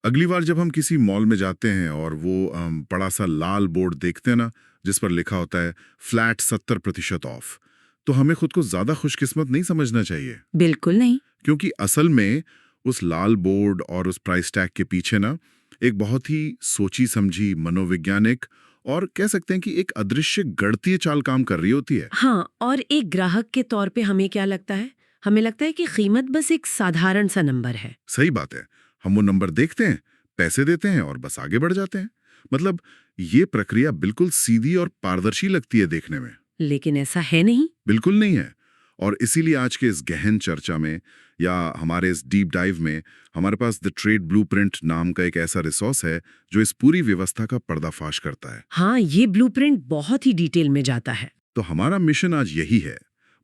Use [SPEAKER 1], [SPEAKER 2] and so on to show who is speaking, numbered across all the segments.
[SPEAKER 1] अगली बार जब हम किसी मॉल में जाते हैं और वो बड़ा सा लाल बोर्ड देखते हैं ना, जिस पर लिखा होता है फ्लैट 70% ऑफ, तो हमें खुद को ज्यादा खुशकिस्मत नहीं समझना चाहिए।
[SPEAKER 2] बिल्कुल नहीं।
[SPEAKER 1] क्योंकि असल में उस लाल बोर्ड और उस प्राइस टैग के पीछे ना एक बहुत ही सोची समझी मनोवैज्ञानिक और कह सकते हैं कि एक अदृश्य गणितीय चाल काम कर रही होती है।
[SPEAKER 2] हाँ, और एक ग्राहक के तौर पे हमें क्या लगता है? हमें लगता है कि कीमत बस एक साधारण सा नंबर है।
[SPEAKER 1] सही बात है। हम वो नंबर देखते हैं, पैसे देते हैं और बस आगे बढ़ जाते हैं। मतलब ये प्रक्रिया बिल्कुल सीधी और पारदर्शी लगती है देखने में।
[SPEAKER 2] लेकिन ऐसा है नहीं।
[SPEAKER 1] बिल्कुल नहीं है। और इसीलिए आज के इस गहन चर्चा में या हमारे इस डीप डाइव में हमारे पास द ट्रेड ब्लूप्रिंट नाम का एक ऐसा रिसोर्स है जो इस पूरी व्यवस्था का पर्दाफाश करता है।
[SPEAKER 2] हाँ, ये ब्लूप्रिंट बहुत ही डिटेल में जाता है।
[SPEAKER 1] तो हमारा मिशन आज यही है,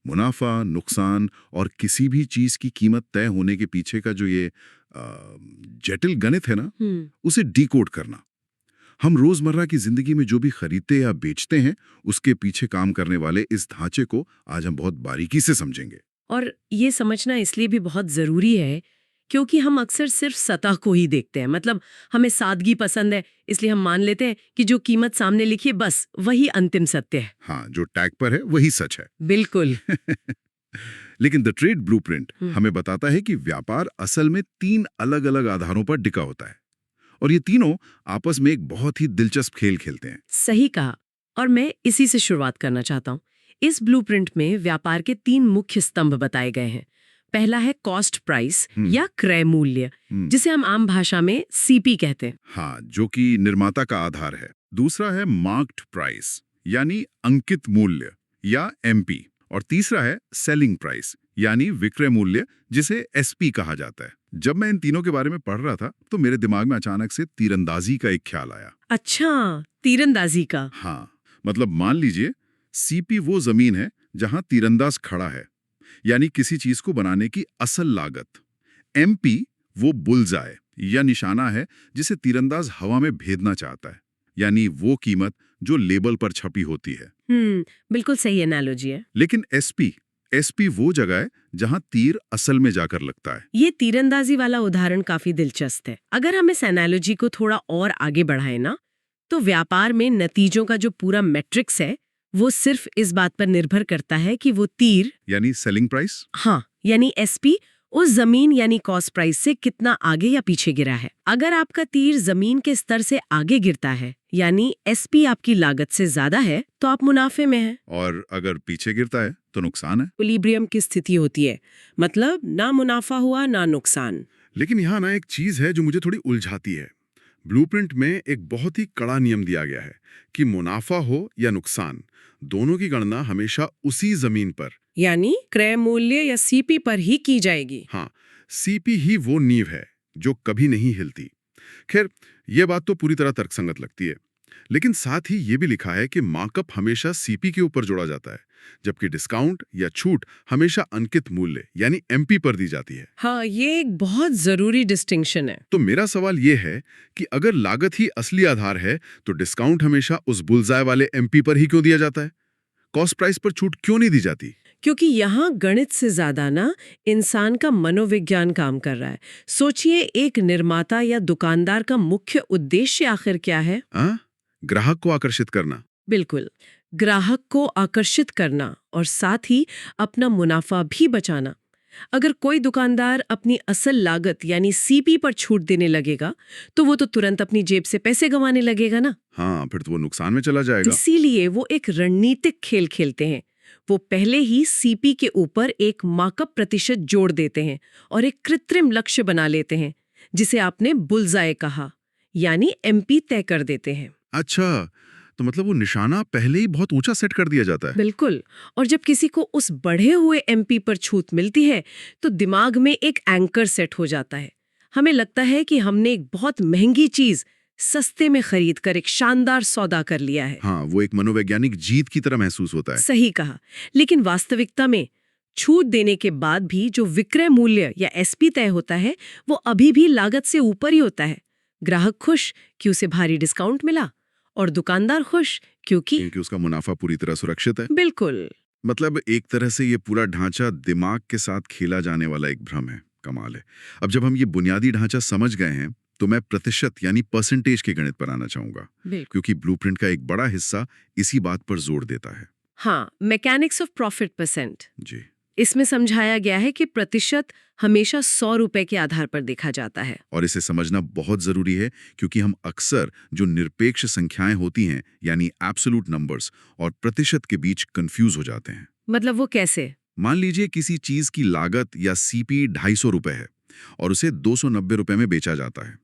[SPEAKER 1] मुनाफा, नुकसान और किसी भी चीज की कीमत तय होने के पीछे का जो ये जटिल गणित है ना, उसे डिकोड करना। हम रोजमर्रा की जिंदगी में जो भी खरीदते या बेचते हैं, उसके पीछे काम करने वाले इस ढांचे को आज हम बहुत बारीकी से समझेंगे।
[SPEAKER 2] और ये समझना इसलिए भी बहुत जरूरी है क्योंकि हम अक्सर सिर्फ सतह को ही देखते हैं। मतलब हमें सादगी पसंद है, इसलिए हम मान लेते हैं कि जो कीमत सामने लिखी है बस वही अंतिम सत्य है।
[SPEAKER 1] हाँ, जो टैग पर है वही सच है।
[SPEAKER 2] बिल्कुल।
[SPEAKER 1] लेकिन द ट्रेड ब्लूप्रिंट हमें बताता है कि व्यापार असल में 3 अलग-अलग आधारों पर टिका होता है और ये तीनों आपस में एक बहुत ही दिलचस्प खेल खेलते हैं।
[SPEAKER 2] सही कहा। और मैं इसी से शुरुआत करना चाहता हूँ। इस ब्लूप्रिंट में व्यापार के 3 मुख्य स्तंभ बताए गए हैं। पहला है कॉस्ट प्राइस या क्रय मूल्य, जिसे हम आम भाषा में सीपी कहते हैं।
[SPEAKER 1] हाँ, जो कि निर्माता का आधार है। दूसरा है मार्क्ड प्राइस यानी अंकित मूल्य या एमपी। और तीसरा है सेलिंग प्राइस यानी विक्रय मूल्य, जिसे एसपी कहा जाता है। जब मैं इन तीनों के बारे में पढ़ रहा था तो मेरे दिमाग में अचानक से तीरंदाजी का एक ख्याल आया।
[SPEAKER 2] अच्छा, तीरंदाजी का।
[SPEAKER 1] हाँ, मतलब मान लीजिए सीपी वो जमीन है जहां तीरंदाज खड़ा है, यानी किसी चीज को बनाने की असल लागत। एमपी वो बुलजाए या निशाना है जिसे तीरंदाज हवा में भेदना चाहता है, यानी वो कीमत जो लेबल पर छपी होती है।
[SPEAKER 2] बिल्कुल सही एनालॉजी है।
[SPEAKER 1] लेकिन एसपी वो जगह है जहां तीर असल में जाकर लगता है।
[SPEAKER 2] ये तीरंदाजी वाला उदाहरण काफी दिलचस्प है। अगर हम इस एनालॉजी को थोड़ा और आगे बढ़ाएं ना, तो व्यापार में नतीजों का जो पूरा मैट्रिक्स है वो सिर्फ इस बात पर निर्भर करता है कि वो तीर
[SPEAKER 1] यानी सेलिंग प्राइस,
[SPEAKER 2] हाँ यानी एसपी, उस जमीन यानी कॉस्ट प्राइस से कितना आगे या पीछे गिरा है। अगर आपका तीर जमीन के स्तर से आगे गिरता है यानी एसपी आपकी लागत से ज्यादा है, तो आप मुनाफे में हैं।
[SPEAKER 1] और अगर पीछे गिरता है तो नुकसान है।
[SPEAKER 2] इक्विलिब्रियम की स्थिति होती है, मतलब ना मुनाफा हुआ ना नुकसान।
[SPEAKER 1] लेकिन यहाँ ना एक चीज है जो मुझे थोड़ी उलझाती है। ब्लूप्रिंट में एक बहुत ही कड़ा नियम दिया गया है कि मुनाफा हो या नुकसान, दोनों की गणना हमेशा उसी जमीन पर
[SPEAKER 2] यानी क्रय मूल्य या सीपी पर ही की जाएगी।
[SPEAKER 1] हाँ, सीपी ही वो नींव है जो कभी नहीं हिलती। खैर, ये बात तो पूरी तरह तर्कसंगत लगती है, लेकिन साथ ही ये भी लिखा है कि मार्कअप हमेशा सीपी के ऊपर जोड़ा जाता है, जबकि डिस्काउंट या छूट हमेशा अंकित मूल्य यानी एमपी पर दी जाती है।
[SPEAKER 2] हाँ, ये एक बहुत जरूरी डिस्टिंक्शन है।
[SPEAKER 1] तो मेरा सवाल ये है कि अगर लागत ही असली आधार है, तो डिस्काउंट हमेशा उस बुलजाए वाले एमपी पर ही क्यों दिया जाता है? कॉस्ट प्राइस पर छूट क्यों नहीं दी जाती?
[SPEAKER 2] क्योंकि यहाँ गणित से ज्यादा ना इंसान का मनोविज्ञान काम कर रहा है। सोचिए, एक निर्माता या दुकानदार का मुख्य उद्देश्य आखिर क्या है?
[SPEAKER 1] ग्राहक को आकर्षित करना।
[SPEAKER 2] बिल्कुल, ग्राहक को आकर्षित करना और साथ ही अपना मुनाफा भी बचाना। अगर कोई दुकानदार अपनी असल लागत यानी सीपी पर छूट देने लगेगा, तो वो तो तुरंत अपनी जेब से पैसे गंवाने लगेगा ना।
[SPEAKER 1] हाँ, फिर तो वो नुकसान में चला जाएगा।
[SPEAKER 2] इसीलिए वो एक रणनीतिक खेल खेलते हैं। वो पहले ही सीपी के ऊपर एक मार्कअप प्रतिशत जोड़ देते हैं और एक कृत्रिम लक्ष्य बना लेते हैं, जिसे आपने बुलजाए कहा, यानी एमपी तय कर देते हैं।
[SPEAKER 1] अच्छा, तो मतलब वो निशाना पहले ही बहुत ऊंचा सेट कर दिया जाता है।
[SPEAKER 2] बिल्कुल। और जब किसी को उस बढ़े हुए एमपी पर छूट मिलती है, तो दिमाग में एक एंकर सेट हो जाता है। हमें लगता है कि हमने एक बहुत महंगी चीज सस्ते में खरीद कर एक शानदार सौदा कर लिया है।
[SPEAKER 1] हाँ, वो एक मनोवैज्ञानिक जीत की तरह महसूस होता है।
[SPEAKER 2] सही कहा। लेकिन वास्तविकता में छूट देने के बाद भी जो विक्रय मूल्य या एसपी तय होता है, वो अभी भी लागत से ऊपर ही होता है। ग्राहक खुश कि उसे भारी डिस्काउंट मिला और दुकानदार खुश क्योंकि
[SPEAKER 1] उसका मुनाफा पूरी तरह सुरक्षित है।
[SPEAKER 2] बिल्कुल।
[SPEAKER 1] मतलब एक तरह से ये पूरा ढांचा दिमाग के साथ खेला जाने वाला एक भ्रम है। कमाल है। अब जब हम ये बुनियादी ढांचा समझ गए हैं, तो मैं प्रतिशत यानी परसेंटेज के गणित पर आना चाहूंगा,
[SPEAKER 2] बिल्कुल।
[SPEAKER 1] क्योंकि ब्लूप्रिंट का एक बड़ा हिस्सा इसी बात पर जोर देता है।
[SPEAKER 2] हाँ, मैकेनिक्स ऑफ प्रॉफिट परसेंट।
[SPEAKER 1] जी।
[SPEAKER 2] इसमें समझाया गया है कि प्रतिशत हमेशा 100 रुपए के आधार पर देखा जाता है।
[SPEAKER 1] और इसे समझना बहुत जरूरी है, क्योंकि हम अक्सर जो निरपेक्ष संख्याएं होती हैं यानी एब्सोल्यूट नंबर्स और प्रतिशत के बीच कंफ्यूज हो जाते हैं।
[SPEAKER 2] मतलब वो कैसे?
[SPEAKER 1] मान लीजिए किसी चीज की लागत या सीपी 250 रुपए है और उसे 290 रुपए में बेचा जाता है।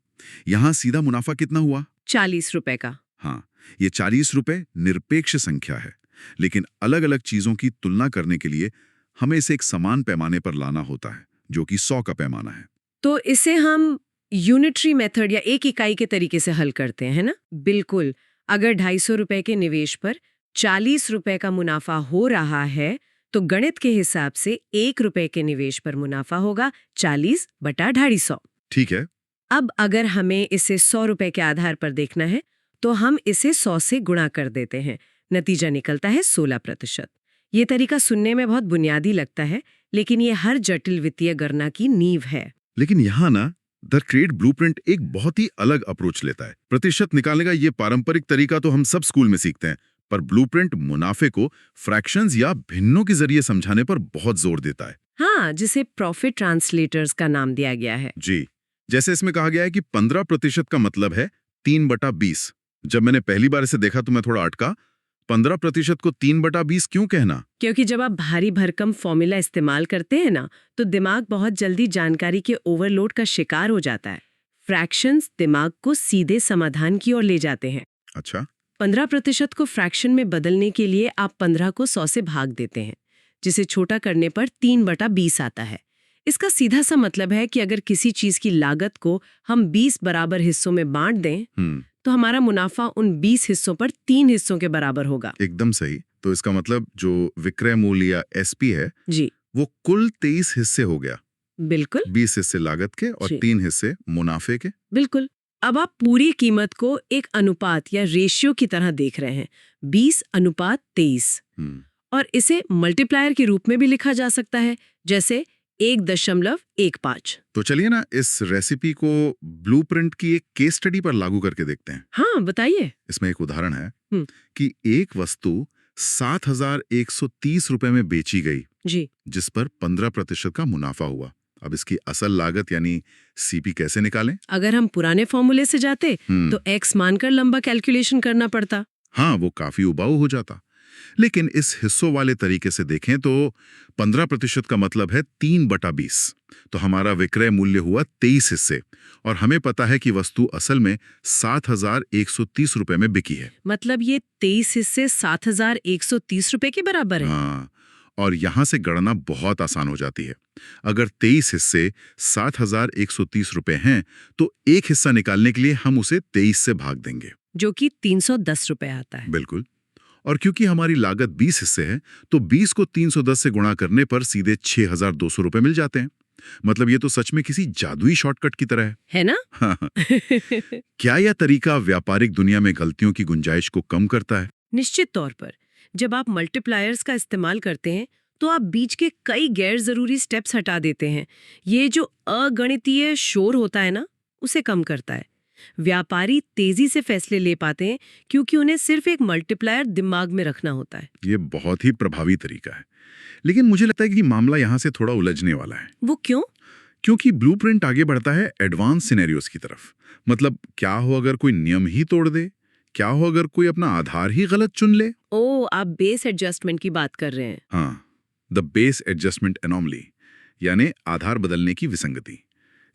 [SPEAKER 1] यहाँ सीधा मुनाफा कितना हुआ?
[SPEAKER 2] 40 रुपए का।
[SPEAKER 1] हाँ, ये 40 रुपए निरपेक्ष संख्या है, लेकिन अलग अलग चीजों की तुलना करने के लिए हमें इसे एक समान पैमाने पर लाना होता है, जो कि 100 का पैमाना है।
[SPEAKER 2] तो इसे हम यूनिटरी मेथड या एक इकाई के तरीके से हल करते हैं ना? बिल्कुल। अगर 250 रुपए के निवेश पर 40 रुपए का मुनाफा हो रहा है, तो गणित के हिसाब से 1 रुपए के निवेश पर मुनाफा होगा 40 बटा 250।
[SPEAKER 1] ठीक है।
[SPEAKER 2] अब अगर हमें इसे 100 रुपए के आधार पर देखना है, तो हम इसे 100 से गुणा कर देते हैं। नतीजा निकलता है 16%। ये तरीका सुनने में बहुत बुनियादी लगता है, लेकिन ये हर जटिल वित्तीय गणना की नींव है।
[SPEAKER 1] लेकिन यहाँ ना द क्रेड ब्लूप्रिंट एक बहुत ही अलग अप्रोच लेता है। प्रतिशत निकालने का ये पारंपरिक तरीका तो हम सब स्कूल में सीखते हैं, पर ब्लूप्रिंट मुनाफे को फ्रैक्शंस या भिन्नों के जरिए समझाने पर बहुत जोर देता है।
[SPEAKER 2] हाँ, जिसे प्रॉफिट ट्रांसलेटर्स का नाम दिया गया है।
[SPEAKER 1] जी, जैसे इसमें कहा गया है कि 15% का मतलब है 3/20। जब मैंने पहली बार इसे देखा तो मैं थोड़ा अटका। 15% को 3/20 क्यों कहना?
[SPEAKER 2] क्योंकि जब आप भारी भरकम फॉर्मूला इस्तेमाल करते हैं ना, तो दिमाग बहुत जल्दी जानकारी के ओवरलोड का शिकार हो जाता है। फ्रैक्शंस दिमाग को सीधे समाधान की ओर ले जाते हैं।
[SPEAKER 1] अच्छा।
[SPEAKER 2] 15% को फ्रैक्शन में बदलने के लिए आप 15 को 100 से भाग देते हैं, जिसे छोटा करने पर 3/20 आता है। इसका सीधा सा मतलब है कि अगर किसी चीज की लागत को हम 20 बराबर हिस्सों में बांट दें, तो हमारा मुनाफा उन 20 हिस्सों पर 3 हिस्सों के बराबर होगा।
[SPEAKER 1] एकदम सही। तो इसका मतलब जो विक्रय मूल्य या एसपी है,
[SPEAKER 2] जी,
[SPEAKER 1] वो कुल 23 हिस्से हो गया।
[SPEAKER 2] बिल्कुल।
[SPEAKER 1] 20 हिस्से लागत के और 3 हिस्से मुनाफे के।
[SPEAKER 2] बिल्कुल। अब आप पूरी कीमत को एक अनुपात या रेशियो की तरह देख रहे हैं, 20:23। और इसे मल्टीप्लायर के रूप में भी लिखा जा सकता है, जैसे 1.15।
[SPEAKER 1] तो चलिए ना इस रेसिपी को ब्लूप्रिंट की एक केस स्टडी पर लागू करके देखते हैं।
[SPEAKER 2] हाँ, बताइए।
[SPEAKER 1] इसमें एक उदाहरण है कि एक वस्तु 7,130 रुपए में बेची गई,
[SPEAKER 2] जी,
[SPEAKER 1] जिस पर 15% का मुनाफा हुआ। अब इसकी असल लागत यानी सीपी कैसे निकालें?
[SPEAKER 2] अगर हम पुराने फॉर्मूले से जाते तो x मानकर लंबा कैलकुलेशन करना पड़ता।
[SPEAKER 1] हाँ, वो काफी उबाऊ हो जाता। लेकिन इस हिस्सों वाले तरीके से देखें तो 15% का मतलब है 3/20। तो हमारा विक्रय मूल्य हुआ 23 हिस्से और हमें पता है कि वस्तु असल में 7,130 रुपए में बिकी है।
[SPEAKER 2] मतलब ये 23 हिस्से 7,130 रुपए के बराबर है।
[SPEAKER 1] हाँ, और यहां से गणना बहुत आसान हो जाती है। अगर 23 हिस्से 7,130 रुपए हैं, तो एक हिस्सा निकालने के लिए हम उसे 23 से भाग देंगे,
[SPEAKER 2] जो कि 310 रुपए आता है।
[SPEAKER 1] बिल्कुल। और क्योंकि हमारी लागत 20 हिस्से है, तो 20 को 310 से गुणा करने पर सीधे 6,200 रुपए मिल जाते हैं। मतलब ये तो सच में किसी जादुई शॉर्टकट की तरह है
[SPEAKER 2] ना?
[SPEAKER 1] हाँ। क्या यह तरीका व्यापारिक दुनिया में गलतियों की गुंजाइश को कम करता है?
[SPEAKER 2] निश्चित तौर पर। जब आप मल्टीप्लायर्स का इस्तेमाल करते हैं, तो आप बीच के कई गैर जरूरी स्टेप्स हटा देते हैं। ये जो अगणितीय शोर होता है ना, उसे कम करता है। व्यापारी तेजी से फैसले ले पाते हैं, क्योंकि उन्हें सिर्फ एक मल्टीप्लायर दिमाग में रखना होता है।
[SPEAKER 1] ये बहुत ही प्रभावी तरीका है। लेकिन मुझे लगता है कि मामला यहाँ से थोड़ा उलझने वाला है।
[SPEAKER 2] वो क्यों?
[SPEAKER 1] क्योंकि ब्लूप्रिंट आगे बढ़ता है एडवांस सिनेरियोस की तरफ। मतलब क्या हो अगर कोई नियम ही तोड़ दे? क्या हो अगर कोई अपना आधार ही गलत चुन ले?
[SPEAKER 2] ओ, आप बेस एडजस्टमेंट की बात कर रहे हैं।
[SPEAKER 1] हाँ, द बेस एडजस्टमेंट एनोमली, यानी आधार बदलने की विसंगति।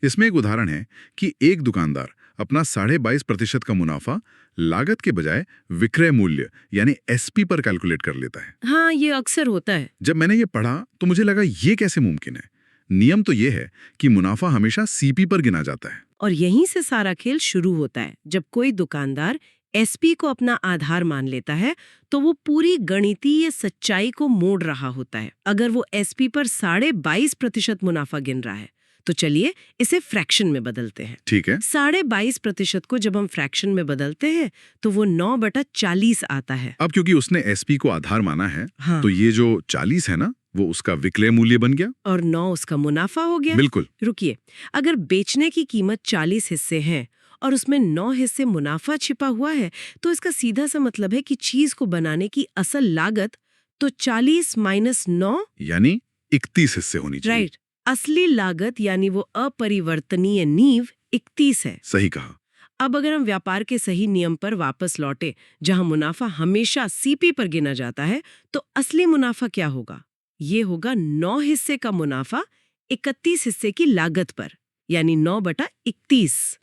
[SPEAKER 1] इसमें एक उदाहरण है कि एक दुकानदार अपना 22.5% का मुनाफा लागत के बजाय विक्रय मूल्य यानी एसपी पर कैलकुलेट कर लेता है।
[SPEAKER 2] हाँ, ये अक्सर होता है।
[SPEAKER 1] जब मैंने ये पढ़ा तो मुझे लगा ये कैसे मुमकिन है। नियम तो ये है कि मुनाफा हमेशा सीपी पर गिना जाता है।
[SPEAKER 2] और यहीं से सारा खेल शुरू होता है। जब कोई दुकानदार एसपी को अपना आधार मान लेता है, तो वो पूरी गणितीय सच्चाई को मोड़ रहा होता है। अगर वो एसपी पर 22.5% मुनाफा गिन रहा है, तो चलिए इसे फ्रैक्शन में बदलते हैं।
[SPEAKER 1] ठीक है।
[SPEAKER 2] 22.5% को जब हम फ्रैक्शन में बदलते हैं, तो वो 9/40 आता है।
[SPEAKER 1] अब क्योंकि उसने एसपी को आधार माना है,
[SPEAKER 2] हाँ।
[SPEAKER 1] तो ये जो 40 है ना, वो उसका विक्रय मूल्य बन गया।
[SPEAKER 2] और 9 उसका मुनाफा हो गया।
[SPEAKER 1] बिल्कुल।
[SPEAKER 2] रुकिए, अगर बेचने की कीमत 40 हिस्से हैं और उसमें 9 हिस्से मुनाफा छिपा हुआ है, तो इसका सीधा सा मतलब है कि चीज को बनाने की असल लागत तो 40 - 9
[SPEAKER 1] यानी 31 हिस्से होनी चाहिए।
[SPEAKER 2] राइट। असली लागत यानी वो अपरिवर्तनीय नींव 31 है।
[SPEAKER 1] सही कहा।
[SPEAKER 2] अब अगर हम व्यापार के सही नियम पर वापस लौटे, जहां मुनाफा हमेशा सीपी पर गिना जाता है, तो असली मुनाफा क्या होगा? ये होगा 9 हिस्से का मुनाफा 31 हिस्से की लागत पर, यानी 9/31।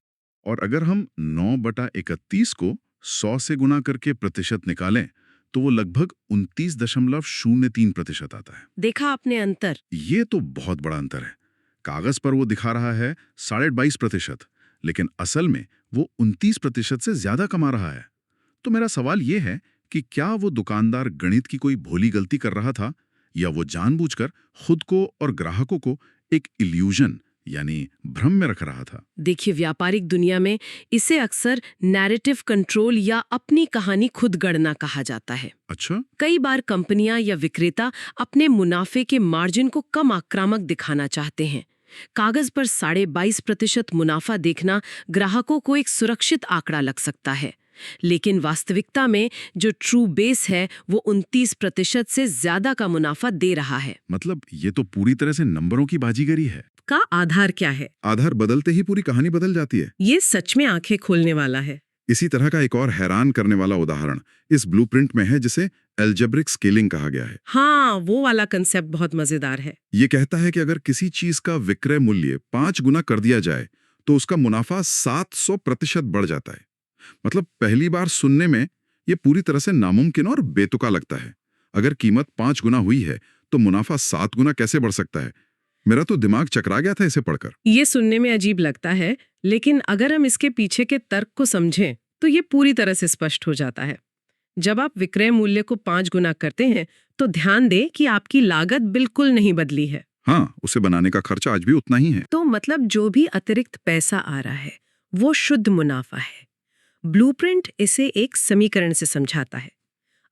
[SPEAKER 1] और अगर हम 9/31 को 100 से गुना करके प्रतिशत निकालें तो वो लगभग 29.03% आता है।
[SPEAKER 2] देखा आपने अंतर?
[SPEAKER 1] ये तो बहुत बड़ा अंतर है। कागज पर वो दिखा रहा है 22.5%, लेकिन असल में वो 29% से ज्यादा कमा रहा है। तो मेरा सवाल ये है कि क्या वो दुकानदार गणित की कोई भोली गलती कर रहा था, या वो जानबूझकर खुद को और ग्राहकों को एक इल्यूजन यानी भ्रम में रख रहा था?
[SPEAKER 2] देखिए, व्यापारिक दुनिया में इसे अक्सर नैरेटिव कंट्रोल या अपनी कहानी खुद गढ़ना कहा जाता है।
[SPEAKER 1] अच्छा।
[SPEAKER 2] कई बार कंपनियां या विक्रेता अपने मुनाफे के मार्जिन को कम आक्रामक दिखाना चाहते हैं। कागज पर 22.5% मुनाफा देखना ग्राहकों को एक सुरक्षित आंकड़ा लग सकता है, लेकिन वास्तविकता में जो ट्रू बेस है वो 29% से ज्यादा का मुनाफा दे रहा है।
[SPEAKER 1] मतलब ये तो पूरी तरह से नंबरों की बाजीगरी है।
[SPEAKER 2] का आधार क्या है?
[SPEAKER 1] आधार बदलते ही पूरी कहानी बदल जाती है।
[SPEAKER 2] ये सच में आंखें खोलने वाला है।
[SPEAKER 1] इसी तरह का एक और हैरान करने वाला उदाहरण इस ब्लूप्रिंट में है, जिसे एल्जेब्रिक स्केलिंग कहा गया है।
[SPEAKER 2] हाँ, वो वाला कंसेप्ट बहुत मजेदार है।
[SPEAKER 1] ये कहता है कि अगर किसी चीज का विक्रय मूल्य 5 गुना कर दिया जाए तो उसका मुनाफा 700% बढ़ जाता है। मतलब पहली बार सुनने में ये पूरी तरह से नामुमकिन और बेतुका लगता है। अगर कीमत 5 गुना हुई है तो मुनाफा 7 गुना कैसे बढ़ सकता है? मेरा तो दिमाग चकरा गया था इसे पढ़कर।
[SPEAKER 2] ये सुनने में अजीब लगता है, लेकिन अगर हम इसके पीछे के तर्क को समझें तो ये पूरी तरह से स्पष्ट हो जाता है। जब आप विक्रय मूल्य को 5 गुना करते हैं तो ध्यान दें कि आपकी लागत बिल्कुल नहीं बदली है।
[SPEAKER 1] हाँ, उसे बनाने का खर्चा आज भी उतना ही है।
[SPEAKER 2] तो मतलब जो भी अतिरिक्त पैसा आ रहा है वो शुद्ध मुनाफा है। ब्लूप्रिंट इसे एक समीकरण से समझाता है।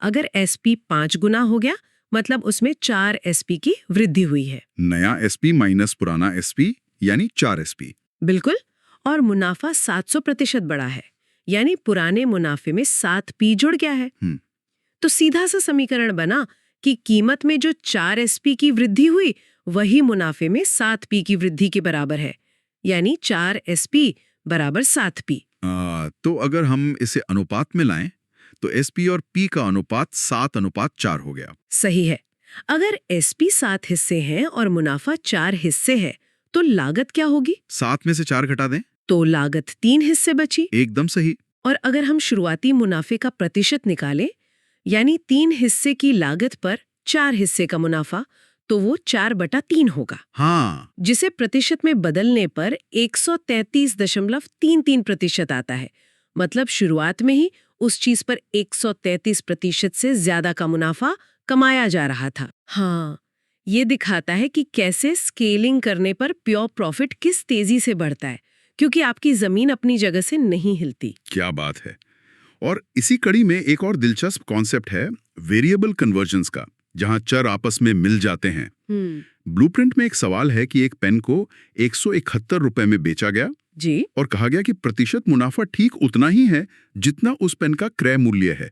[SPEAKER 2] अगर एसपी 5 गुना हो गया, मतलब उसमें 4 एसपी की वृद्धि हुई है।
[SPEAKER 1] नया एसपी माइनस पुराना एसपी यानी 4 एसपी।
[SPEAKER 2] बिल्कुल। और मुनाफा 700% बढ़ा है, यानी पुराने मुनाफे में 7 पी जुड़ गया है। तो सीधा सा समीकरण बना कि कीमत में जो 4 एसपी की वृद्धि हुई वही मुनाफे में 7 पी की वृद्धि के बराबर है, यानी 4 एसपी बराबर 7 पी।
[SPEAKER 1] तो अगर हम इसे अनुपात में लाएं तो एसपी और पी का अनुपात 7:4 हो गया।
[SPEAKER 2] सही है। अगर एसपी 7 हिस्से हैं और मुनाफा 4 हिस्से है तो लागत क्या होगी?
[SPEAKER 1] 7 में से 4 घटा दें
[SPEAKER 2] तो लागत 3 हिस्से बची।
[SPEAKER 1] एकदम सही।
[SPEAKER 2] और अगर हम शुरुआती मुनाफे का प्रतिशत निकालें, यानी 3 हिस्से की लागत पर 4 हिस्से का मुनाफा, तो वो 4/3 होगा।
[SPEAKER 1] हाँ,
[SPEAKER 2] जिसे प्रतिशत में बदलने पर 133.33% आता है। मतलब शुरुआत में ही उस चीज पर 133% से ज्यादा का मुनाफा कमाया जा रहा था। हाँ, ये दिखाता है कि कैसे स्केलिंग करने पर प्योर प्रॉफिट किस तेजी से बढ़ता है, क्योंकि आपकी जमीन अपनी जगह से नहीं हिलती।
[SPEAKER 1] क्या बात है। और इसी कड़ी में एक और दिलचस्प कॉन्सेप्ट है वेरिएबल कन्वर्जेंस का, जहां चर आपस में मिल जाते हैं। ब्लूप्रिंट में एक सवाल है कि एक पेन को 171 रुपए में बेचा गया
[SPEAKER 2] जी,
[SPEAKER 1] और कहा गया कि प्रतिशत मुनाफा ठीक उतना ही है जितना उस पेन का क्रय मूल्य है।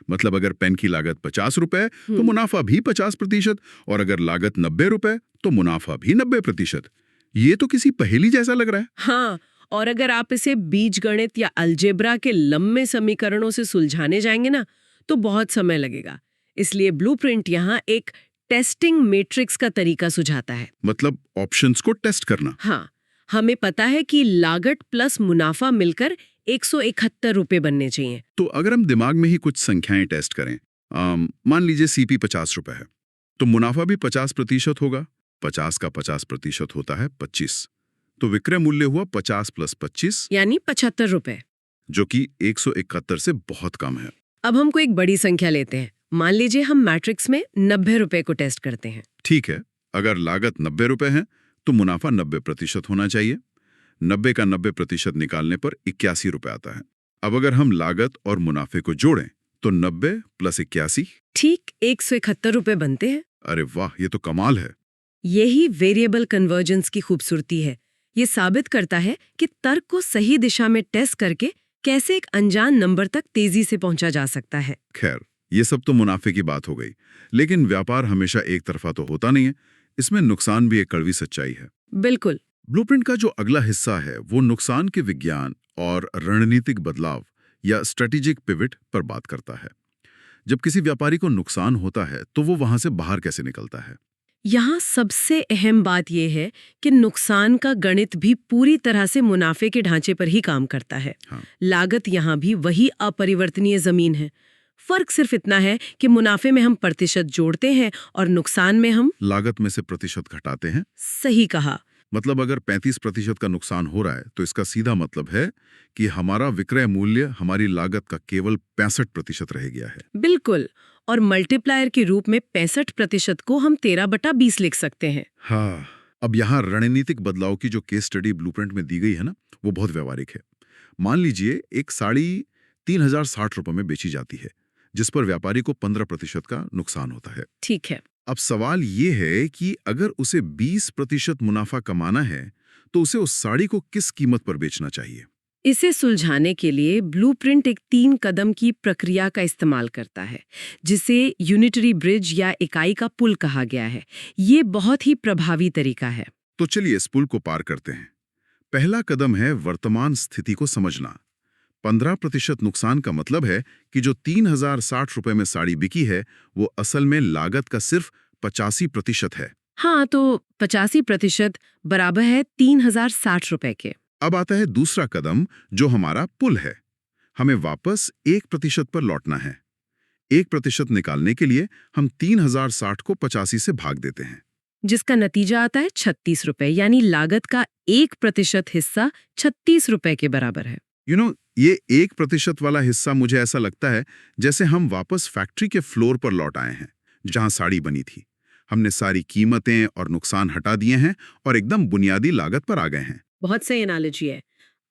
[SPEAKER 1] मतलब अगर पेन की लागत 50 रुपए तो मुनाफा भी 50%, और अगर लागत 90 रुपए तो मुनाफा भी 90%। ये तो किसी पहेली जैसा लग रहा है।
[SPEAKER 2] हाँ, और अगर आप इसे बीजगणित या अलजेब्रा के लंबे समीकरणों से सुलझाने जाएंगे ना, तो बहुत समय लगेगा। इसलिए ब्लूप्रिंट यहाँ एक टेस्टिंग मैट्रिक्स का तरीका सुझाता है।
[SPEAKER 1] मतलब ऑप्शंस को टेस्ट करना।
[SPEAKER 2] हाँ, हमें पता है कि लागत प्लस मुनाफा मिलकर 171 रुपए बनने चाहिए।
[SPEAKER 1] तो अगर हम दिमाग में ही कुछ संख्याएं टेस्ट करें, मान लीजिए सीपी 50 रुपए है, तो मुनाफा भी 50% होगा। 50 का 50% होता है 25। तो विक्रय मूल्य हुआ 50 + 25
[SPEAKER 2] यानी 75 रुपए,
[SPEAKER 1] जो कि 171 से बहुत कम है।
[SPEAKER 2] अब हमको एक बड़ी संख्या लेते हैं। मान लीजिए हम मैट्रिक्स में 90 रुपए को टेस्ट करते हैं।
[SPEAKER 1] ठीक है, अगर लागत 90 रुपए है तो मुनाफा 90% होना चाहिए। 90 का 90% निकालने पर 81 रुपए आता है। अब अगर हम लागत और मुनाफे को जोड़ें तो 90 + 81
[SPEAKER 2] ठीक 171 रुपए बनते हैं।
[SPEAKER 1] अरे वाह, ये तो कमाल है।
[SPEAKER 2] यही वेरिएबल कन्वर्जेंस की खूबसूरती है। ये साबित करता है कि तर्क को सही दिशा में टेस्ट करके कैसे एक अनजान नंबर तक तेजी से पहुंचा जा सकता है।
[SPEAKER 1] खैर, ये सब तो मुनाफे की बात हो गई, लेकिन व्यापार हमेशा एक तरफा तो होता नहीं है। इसमें नुकसान भी एक कड़वी सच्चाई है।
[SPEAKER 2] बिल्कुल।
[SPEAKER 1] ब्लूप्रिंट का जो अगला हिस्सा है वो नुकसान के विज्ञान और रणनीतिक बदलाव या स्ट्रेटेजिक पिवट पर बात करता है। जब किसी व्यापारी को नुकसान होता है तो वो वहां से बाहर कैसे निकलता है?
[SPEAKER 2] यहाँ सबसे अहम बात यह है कि नुकसान का गणित भी पूरी तरह से मुनाफे के ढांचे पर ही काम करता है।
[SPEAKER 1] हाँ।
[SPEAKER 2] लागत यहाँ भी वही अपरिवर्तनीय जमीन है। फर्क सिर्फ इतना है कि मुनाफे में हम प्रतिशत जोड़ते हैं और नुकसान में हम
[SPEAKER 1] लागत में से प्रतिशत घटाते हैं।
[SPEAKER 2] सही कहा।
[SPEAKER 1] मतलब अगर 35% का नुकसान हो रहा है तो इसका सीधा मतलब है कि हमारा विक्रय मूल्य हमारी लागत का केवल 65% रह गया है।
[SPEAKER 2] बिल्कुल। और मल्टीप्लायर के रूप में 65% को हम 13/20 लिख सकते हैं।
[SPEAKER 1] हाँ, अब यहाँ रणनीतिक बदलाव की जो केस स्टडी ब्लूप्रिंट में दी गई है ना, वो बहुत व्यवहारिक है। मान लीजिए एक साड़ी 3060 रुपए में बेची जाती है, जिस पर व्यापारी को 15% का नुकसान होता है।
[SPEAKER 2] ठीक है।
[SPEAKER 1] अब सवाल ये है कि अगर उसे 20% मुनाफा कमाना है तो उसे उस साड़ी को किस कीमत पर बेचना चाहिए?
[SPEAKER 2] इसे सुलझाने के लिए ब्लूप्रिंट एक 3 कदम की प्रक्रिया का इस्तेमाल करता है, जिसे यूनिटरी ब्रिज या इकाई का पुल कहा गया है। ये बहुत ही प्रभावी तरीका है।
[SPEAKER 1] तो चलिए इस पुल को पार करते हैं। पहला कदम है वर्तमान स्थिति को समझना। 15% नुकसान का मतलब है कि जो 3060 रुपए में साड़ी बिकी है वो असल में लागत का सिर्फ 85% है।
[SPEAKER 2] हाँ, तो 85% बराबर है 3060 रुपए के।
[SPEAKER 1] अब आता है दूसरा कदम जो हमारा पुल है। हमें वापस 1% पर लौटना है। 1% निकालने के लिए हम 3060 को 85 से भाग देते हैं,
[SPEAKER 2] जिसका नतीजा आता है 36 रुपए, यानी लागत का 1% हिस्सा 36 रुपए के बराबर है।
[SPEAKER 1] ये 1% वाला हिस्सा मुझे ऐसा लगता है जैसे हम वापस फैक्ट्री के फ्लोर पर लौट आए हैं जहां साड़ी बनी थी। हमने सारी कीमतें और नुकसान हटा दिए हैं और एकदम बुनियादी लागत पर आ गए हैं।
[SPEAKER 2] बहुत सही एनालॉजी है।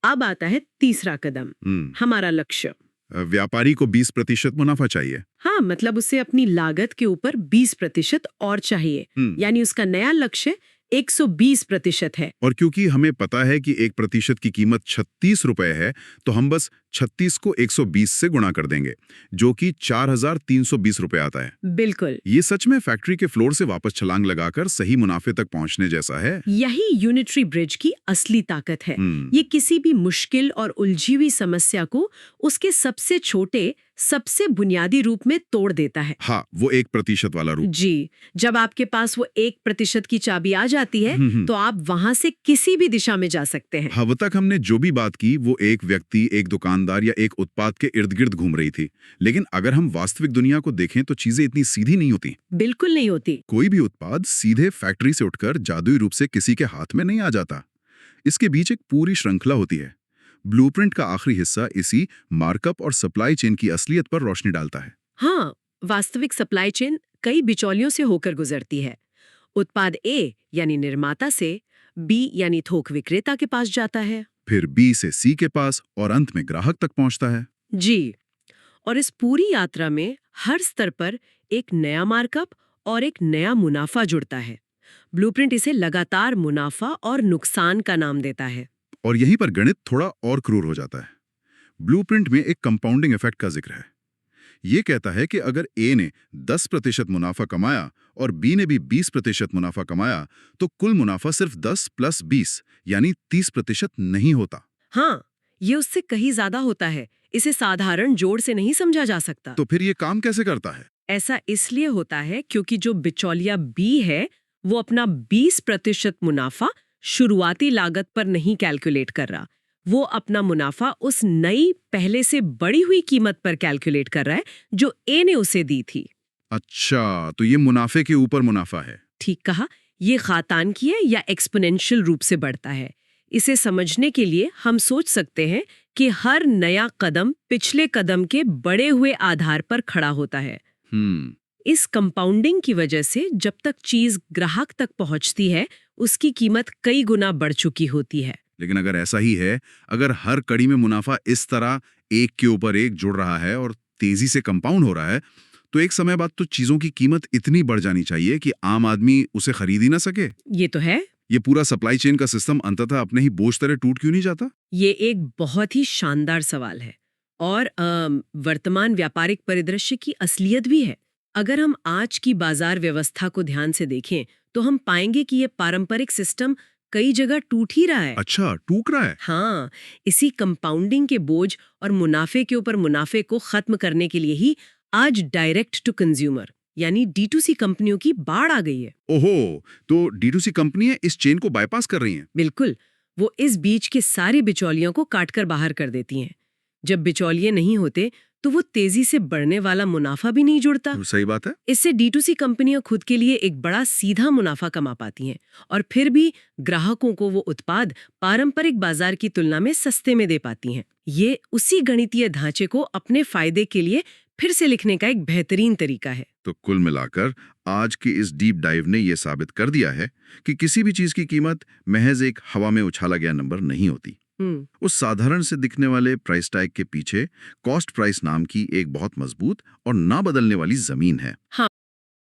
[SPEAKER 2] अब आता है तीसरा कदम, हमारा लक्ष्य।
[SPEAKER 1] व्यापारी को 20% मुनाफा चाहिए।
[SPEAKER 2] हाँ, मतलब उसे अपनी लागत के ऊपर 20% और चाहिए। यानी उसका नया लक्ष्य 120% है।
[SPEAKER 1] और क्योंकि हमें पता है कि 1% की कीमत 36 रुपए है, तो हम बस 36 को 120 से गुणा कर देंगे, जो कि 4320 रुपए आता है।
[SPEAKER 2] बिल्कुल।
[SPEAKER 1] ये सच में फैक्ट्री के फ्लोर से वापस छलांग लगाकर सही मुनाफे तक पहुंचने जैसा है।
[SPEAKER 2] यही यूनिटरी ब्रिज की असली ताकत है। ये किसी भी मुश्किल और उलझी हुई समस्या को उसके सबसे छोटे, सबसे बुनियादी रूप में तोड़ देता है।
[SPEAKER 1] हाँ, वो 1% वाला रूप।
[SPEAKER 2] जी, जब आपके पास वो 1% की चाबी आ जाती है तो आप वहां से किसी भी दिशा में जा सकते हैं।
[SPEAKER 1] अब तक हमने जो भी बात की वो एक व्यक्ति, एक दुकानदार या एक उत्पाद के इर्द गिर्द घूम रही थी। लेकिन अगर हम वास्तविक दुनिया को देखें तो चीजें इतनी सीधी नहीं होती।
[SPEAKER 2] बिल्कुल नहीं होती।
[SPEAKER 1] कोई भी उत्पाद सीधे फैक्ट्री से उठकर जादुई रूप से किसी के हाथ में नहीं आ जाता। इसके बीच एक पूरी श्रृंखला होती है। ब्लूप्रिंट का आखिरी हिस्सा इसी मार्कअप और सप्लाई चेन की असलियत पर रोशनी डालता है।
[SPEAKER 2] हाँ, वास्तविक सप्लाई चेन कई बिचौलियों से होकर गुजरती है। उत्पाद ए यानी निर्माता से बी यानी थोक विक्रेता के पास जाता है,
[SPEAKER 1] फिर बी से सी के पास और अंत में ग्राहक तक पहुंचता है।
[SPEAKER 2] जी। और इस पूरी यात्रा में हर स्तर पर एक नया मार्कअप और एक नया मुनाफा जुड़ता है। ब्लूप्रिंट इसे लगातार मुनाफा और नुकसान का नाम देता है।
[SPEAKER 1] और यहीं पर गणित थोड़ा और क्रूर हो जाता है। ब्लूप्रिंट में एक कंपाउंडिंग इफेक्ट का जिक्र है। ये कहता है कि अगर ए ने 10% मुनाफा कमाया और बी ने भी 20% मुनाफा कमाया तो कुल मुनाफा सिर्फ 10 + 20 यानी 30% नहीं होता।
[SPEAKER 2] हाँ, ये उससे कहीं ज्यादा होता है। इसे साधारण जोड़ से नहीं समझा जा सकता।
[SPEAKER 1] तो फिर ये काम कैसे करता है?
[SPEAKER 2] ऐसा इसलिए होता है क्योंकि जो बिचौलिया बी है वो अपना 20% मुनाफा शुरुआती लागत पर नहीं कैलकुलेट कर रहा। वो अपना मुनाफा उस नई, पहले से बढ़ी हुई कीमत पर कैलकुलेट कर रहा है जो ए ने उसे दी थी।
[SPEAKER 1] अच्छा, तो ये मुनाफे के ऊपर मुनाफा है।
[SPEAKER 2] ठीक कहा। ये खातानकीय या एक्सपोनेंशियल रूप से बढ़ता है। इसे समझने के लिए हम सोच सकते हैं कि हर नया कदम पिछले कदम के बढ़े हुए आधार पर खड़ा होता है। इस कंपाउंडिंग की वजह से जब तक चीज ग्राहक तक पहुंचती है उसकी कीमत कई गुना बढ़ चुकी होती है।
[SPEAKER 1] लेकिन अगर ऐसा ही है, अगर हर कड़ी में मुनाफा इस तरह एक के ऊपर एक जुड़ रहा है और तेजी से कंपाउंड हो रहा है, तो एक समय बाद तो चीजों की कीमत इतनी बढ़ जानी चाहिए कि आम आदमी उसे खरीद ही ना सके।
[SPEAKER 2] ये तो है।
[SPEAKER 1] ये पूरा सप्लाई चेन का सिस्टम अंततः अपने ही बोझ तरह टूट क्यों नहीं जाता?
[SPEAKER 2] ये एक बहुत ही शानदार सवाल है और वर्तमान व्यापारिक परिदृश्य की असलियत भी है। अगर हम आज की बाजार व्यवस्था को ध्यान से देखें तो हम पाएंगे कि ये पारंपरिक सिस्टम कई जगह टूट ही रहा है।
[SPEAKER 1] अच्छा, टूट रहा है?
[SPEAKER 2] हाँ, इसी कंपाउंडिंग के बोझ और मुनाफे के ऊपर मुनाफे को खत्म करने के लिए ही आज डायरेक्ट टू कंज्यूमर यानी D2C कंपनियों की बाढ़ आ गई है।
[SPEAKER 1] ओहो, तो D2C कंपनियां इस चेन को बाईपास कर रही हैं।
[SPEAKER 2] बिल्कुल, वो इस बीच के सारे बिचौलियों को काटकर बाहर कर देती हैं। जब बिचौलिए नहीं होते तो वो तेजी से बढ़ने वाला मुनाफा भी नहीं जुड़ता।
[SPEAKER 1] सही बात है।
[SPEAKER 2] इससे D2C कंपनियां खुद के लिए एक बड़ा सीधा मुनाफा कमा पाती हैं और फिर भी ग्राहकों को वो उत्पाद पारंपरिक बाजार की तुलना में सस्ते में दे पाती हैं। ये उसी गणितीय ढांचे को अपने फायदे के लिए फिर से लिखने का एक बेहतरीन तरीका है।
[SPEAKER 1] तो कुल मिलाकर आज की इस डीप डाइव ने यह साबित कर दिया है कि किसी भी चीज की कीमत महज एक हवा में उछाला गया नंबर नहीं होती। उस साधारण से दिखने वाले प्राइस टैग के पीछे कॉस्ट प्राइस नाम की एक बहुत मजबूत और ना बदलने वाली जमीन है।
[SPEAKER 2] हाँ।